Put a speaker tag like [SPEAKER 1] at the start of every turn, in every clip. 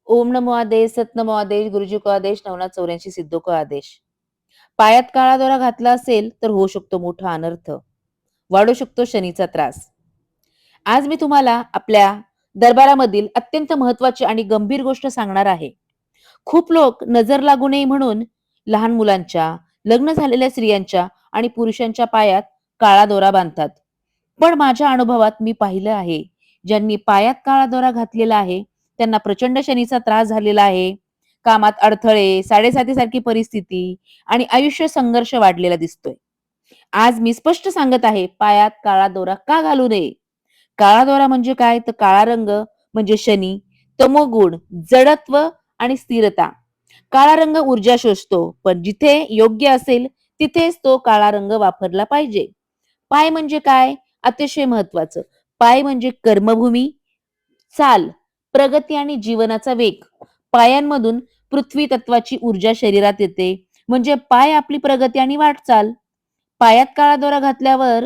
[SPEAKER 1] ओम नमो आदेश, सत नमो आदेश, गुरुजी को आदेश, नवनाथ 84 सिद्धो को आदेश. पायात काळा दोरा घातला असेल तर होऊ शकतो मोठा अनर्थ. वाढू शकतो शनीचा त्रास. आज मी तुम्हाला आपल्या दरबारामधील अत्यंत महत्वाची आणि गंभीर गोष्ट सांगणार आहे. खूप लोक नजर लागू नये म्हणून लहान मुलांच्या, लग्न झालेल्या स्त्रियांच्या आणि पुरुषांच्या पायात काळा दोरा बांधतात. पण माझ्या अनुभवात मी पाहिलं आहे, ज्यांनी पायात काळा दोरा घातलेला आहे, त्यांना प्रचंड शनीचा त्रास झालेला आहे. कामात अडथळे, साडेसातीसारखी परिस्थिती आणि आयुष्य संघर्ष वाढलेला दिसतोय. आज मी स्पष्ट सांगत आहे, पायात काळा दोरा का घालू नये? काळा दोरा म्हणजे काय? तर काळा रंग म्हणजे शनी, तमोगुण, जडत्व आणि स्थिरता. काळा रंग ऊर्जा शोषतो, पण जिथे योग्य असेल तिथेच तो काळा रंग वापरला पाहिजे. पाय म्हणजे काय? अतिशय महत्वाचं. पाय म्हणजे कर्मभूमी, चाल, प्रगती आणि जीवनाचा वेग. पायांमधून पृथ्वी तत्वाची ऊर्जा शरीरात येते. म्हणजे पाय आपली प्रगती आणि वाटचाल. पायात काळा दोरा घातल्यावर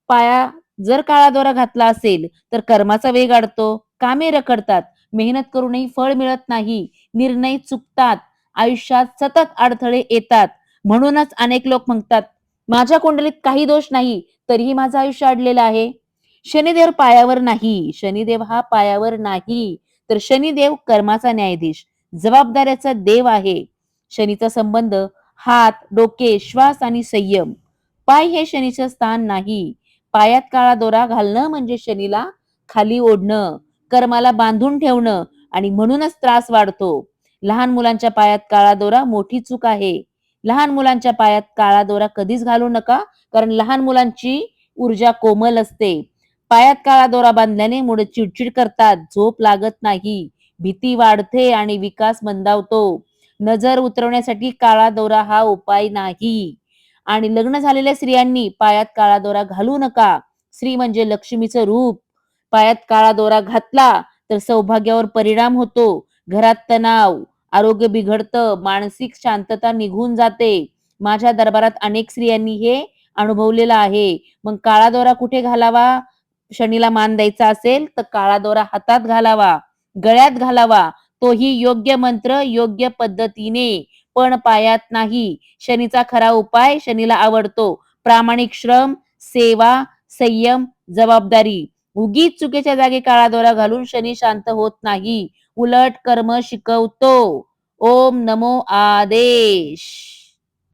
[SPEAKER 1] पाया जर काळा दोरा घातला असेल तर कर्माचा वेग अडतो, कामे रखडतात, मेहनत करूनही फळ मिळत नाही, निर्णय चुकतात, आयुष्यात सतत अडथळे येतात. म्हणूनच अनेक लोक म्हणतात, माझ्या कुंडलीत काही दोष नाही, तरीही माझं आयुष्य अडलेलं आहे. शनिदेव पायावर नाही, शनिदेव हा पायावर नाही, तर शनिदेव कर्माचा न्यायाधीश, जबाबदाऱ्याचा देव आहे. शनीचा संबंध हात, डोके, श्वास आणि संयम. पाय हे शनीचे स्थान नाही. पायात काळा दोरा घालणं म्हणजे शनीला खाली ओढणं, कर्माला बांधून ठेवणं आणि म्हणूनच त्रास वाढतो. लहान मुलांच्या पायात काळा दोरा मोठी चूक आहे. लहान मुलांच्या पायात काळा दोरा कधीच घालू नका, कारण लहान मुलांची ऊर्जा कोमल असते. पायात काळा दोरा बांधल्याने मुलं चिडचिड करतात, झोप लागत नाही, भीती वाढते आणि विकास मंदावतो. नजर उतरवण्यासाठी काळा दोरा हा उपाय नाही. आणि लग्न झालेल्या स्त्रियांनी पायात काळा दोरा घालू नका. स्त्री म्हणजे लक्ष्मीचं रूप. पायात काळा दोरा घातला तर सौभाग्यावर परिणाम होतो. घरात तणाव, आरोग्य बिघडतं, मानसिक शांतता निघून जाते. माझ्या दरबारात अनेक स्त्रियांनी हे अनुभवलेलं आहे. मग काळा दोरा कुठे घालावा? शनीला मान द्यायचा असेल तर काळा दोरा हातात घालावा, गळ्यात घालावा. तोही योग्य मंत्र, योग्य पद्धतीने, पण पायात नाही. शनीचा खरा उपाय शनीला आवडतो. प्रामाणिक श्रम, सेवा, संयम, जबाबदारी. उगीच चुकीच्या जागी काळा दोरा घालून शनी शांत होत नाही. उलट कर्म शिकवतो. ओम नमो आदेश.